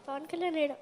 పవన్ కళ్యాణ్ లేడు.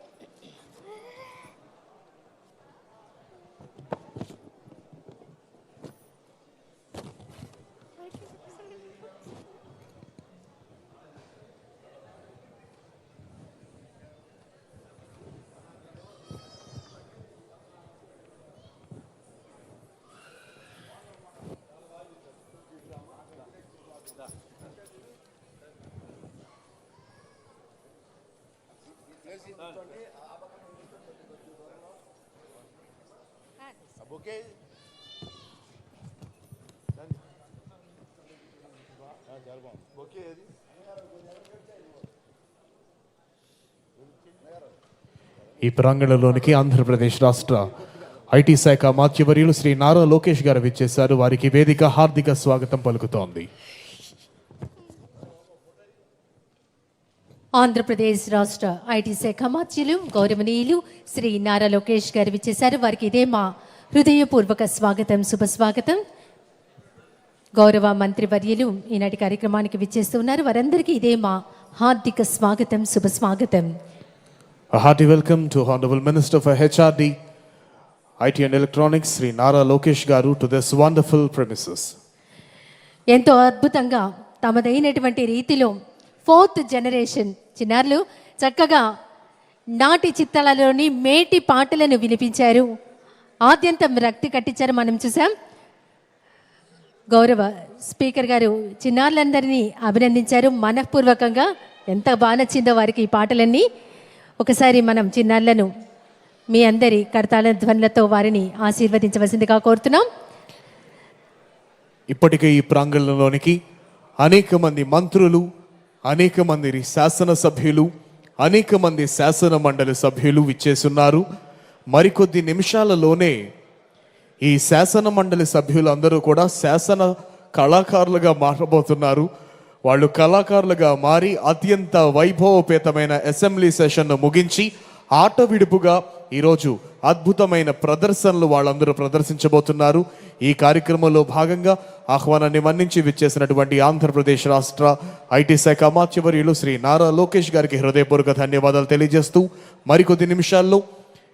ఈ ప్రాంగణంలోనికి ఆంధ్రప్రదేశ్ రాష్ట్ర ఐటీ శాఖ మాత్యవర్యులు శ్రీ నారా లోకేష్ గారు విచ్చేశారు. వారికి వేదిక హార్దిక స్వాగతం పలుకుతోంది. ఆంధ్రప్రదేశ్ రాష్ట్ర ఐటీ శాఖ మాత్యులు గౌరవనీయులు శ్రీ నారా లోకేష్ గారు విచ్చేశారు. వారికి ఇదే మా హృదయపూర్వక స్వాగతం, శుభస్వాగతం. గౌరవ మంత్రివర్యులు ఈనాటి కార్యక్రమానికి విచ్చేస్తున్నారు. వారందరికీ ఇదే మా హార్దిక స్వాగతం, శుభస్వాగతం. A hearty welcome to Honorable Minister for HRD, IT and Electronics, Sri Nara Lokesh Garu, to this wonderful premises. ఎంతో అద్భుతంగా తమదైనటువంటి రీతిలో 4th జనరేషన్ చిన్నారులు చక్కగా నాటి చిత్తాలలోని మేటి పాటలను వినిపించారు. ఆద్యంతం రక్తి కట్టించారు, మనం చూసాం. గౌరవ స్పీకర్ గారు చిన్నారులందరినీ అభినందించారు మనఃపూర్వకంగా. ఎంత బాగా నచ్చిందో వారికి ఈ పాటలన్నీ. ఒకసారి మనం చిన్నారులను మీ అందరి కర్తాళ ధ్వనులతో వారిని ఆశీర్వదించవలసిందిగా కోరుతున్నాం. ఇప్పటికే ఈ ప్రాంగణంలోనికి అనేక మంది మంత్రులు, అనేక మంది శాసనసభ్యులు, అనేక మంది శాసన మండలి సభ్యులు విచ్చేస్తున్నారు. మరికొద్ది నిమిషాలలోనే ఈ శాసన మండలి సభ్యులు అందరూ కూడా శాసన కళాకారులుగా మారబోతున్నారు. వాళ్ళు కళాకారులుగా మారి అత్యంత వైభవపేతమైన అసెంబ్లీ సెషన్ను ముగించి ఆట విడుపుగా ఈరోజు అద్భుతమైన ప్రదర్శనలు వాళ్ళందరూ ప్రదర్శించబోతున్నారు. ఈ కార్యక్రమంలో భాగంగా ఆహ్వానాన్ని మన్నించి విచ్చేసినటువంటి ఆంధ్రప్రదేశ్ రాష్ట్ర ఐటీ శాఖ మాత్యవర్యులు శ్రీ నారా లోకేష్ గారికి హృదయపూర్వక ధన్యవాదాలు తెలియజేస్తూ మరికొద్ది నిమిషాల్లో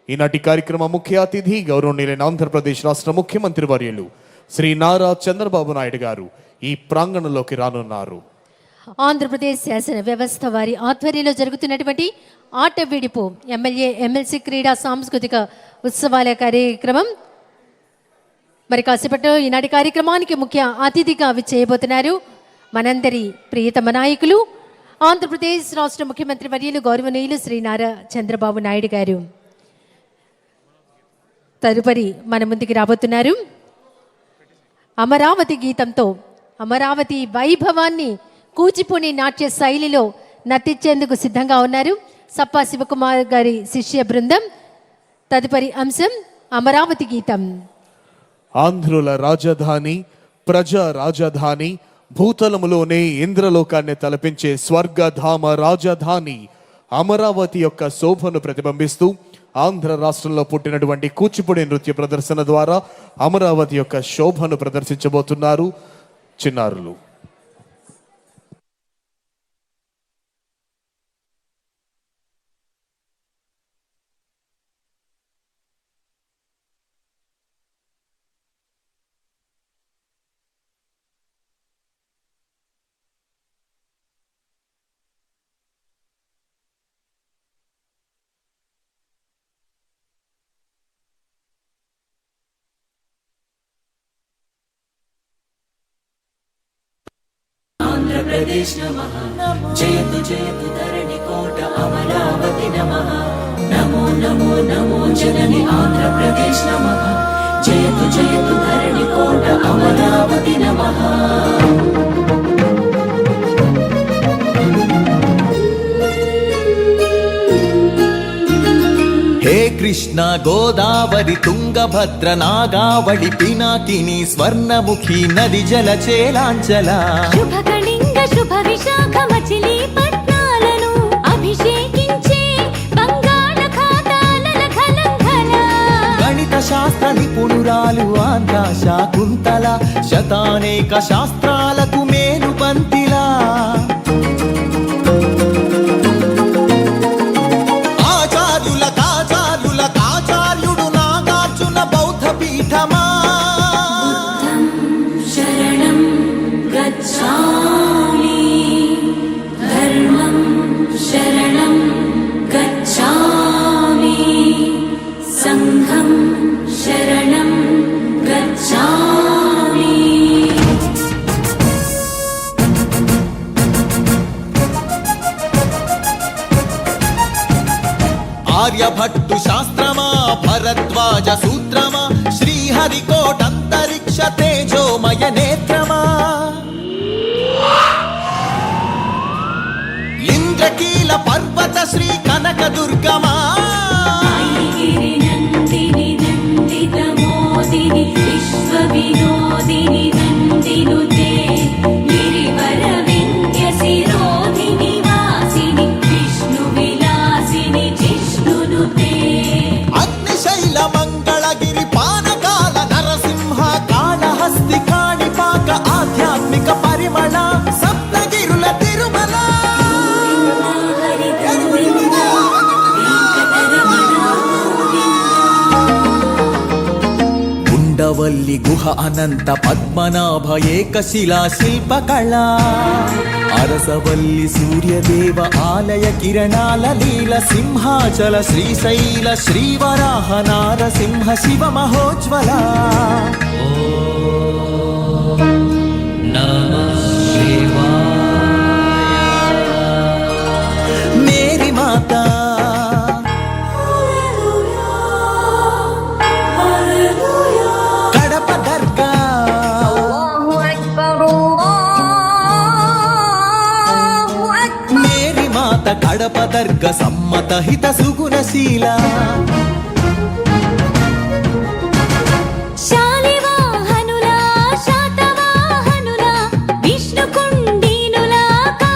ఈనాటి కార్యక్రమ ముఖ్య అతిథి గౌరవనీయులైన ఆంధ్రప్రదేశ్ రాష్ట్ర ముఖ్యమంత్రి వర్యులు శ్రీ నారా చంద్రబాబు నాయుడు గారు ఈ ప్రాంగణంలోకి రానున్నారు. ఆంధ్రప్రదేశ్ శాసన వ్యవస్థ వారి ఆధ్వర్యంలో జరుగుతున్నటువంటి ఆట విడిపు ఎమ్మెల్యే ఎమ్మెల్సీ క్రీడా సాంస్కృతిక ఉత్సవాల కార్యక్రమం మరి కాసేపట్లో ఈనాటి కార్యక్రమానికి ముఖ్య అతిథిగా చేయబోతున్నారు మనందరి ప్రియతమ నాయకులు ఆంధ్రప్రదేశ్ రాష్ట్ర ముఖ్యమంత్రి వర్యులు గౌరవనీయులు శ్రీ నారా చంద్రబాబు నాయుడు గారు. తదుపరి మన ముందుకు రాబోతున్నారు. అమరావతి గీతంతో అమరావతి వైభవాన్ని కూచిపూడి నాట్య శైలిలో నర్తించేందుకు సిద్ధంగా ఉన్నారు సప్పా శివకుమార్ గారి శిష్య బృందం. తదుపరి అంశం అమరావతి గీతం. ఆంధ్రుల రాజధాని, ప్రజా రాజధాని, భూతలములోనే ఇంద్రలోకాన్ని తలపించే స్వర్గధామ రాజధాని అమరావతి యొక్క శోభను ప్రతిబింబిస్తూ ఆంధ్ర రాష్ట్రంలో పుట్టినటువంటి కూచిపూడి నృత్య ప్రదర్శన ద్వారా అమరావతి యొక్క శోభను ప్రదర్శించబోతున్నారు చిన్నారులు. ఆంధ్రప్రదేశ్ నమః, జయతు జయతు ధరణి కోట అమరావతి నమః. నమో నమో నమో జనని ఆంధ్రప్రదేశ్ నమః, జయతు జయతు ధరణి కోట అమరావతి నమః. హే కృష్ణ గోదావరి తుంగభద్ర నాగావళి పినాకిని స్వర్ణముఖి నది జల చేలాంచల శుభకళింగ శుభ విశాఖ మచిలీపట్నాలను అభిషేకించే బంగాళాఖాతాల ఖలంఖల గణిత శాస్త్ర నిపుణురాలు ఆంధ్ర శాకుంతల శతానేక శాస్త్రాలకు మేలు పంతిలా गच्छामि धर्मं शरणं गच्छामि संघं शरणं गच्छामि ఆర్యభట్టు శాస్త్రమా భరద్వాజ సూత్రమా శ్రీహరికోటంతరిక్ష తేజోమయ నేత్రమా ఇంద్రకీల పర్వత శ్రీ కనక దుర్గమా गिरिनन्दिनि नन्दितमोदिनि विश्वविनोदिनि नन्दिनुते गिरिवरविन्द्यशिरोधिनि वासिनि विष्णुविलासिनि जिष्णुनुते అగ్నిశైల మంగళగిరి పానకాల నరసింహ కాళహస్తి కాణిపాక ఆధ్యాత్మిక పరిమళ సప్తగిరుల తిరుమల ఉండవల్లి గుహ అనంత పద్మనాభ ఏకశిలా శిల్పకళ అరసవల్లి సూర్యదేవ ఆలయ కిరణాల లీల సింహాచల శ్రీశైల శ్రీవరాహ నారసింహ శివ మహోజ్వల మేరీ మాతా కడప దర్గా మేరీ మాత కడప దర్గ సమ్మత హిత సుగుణశీల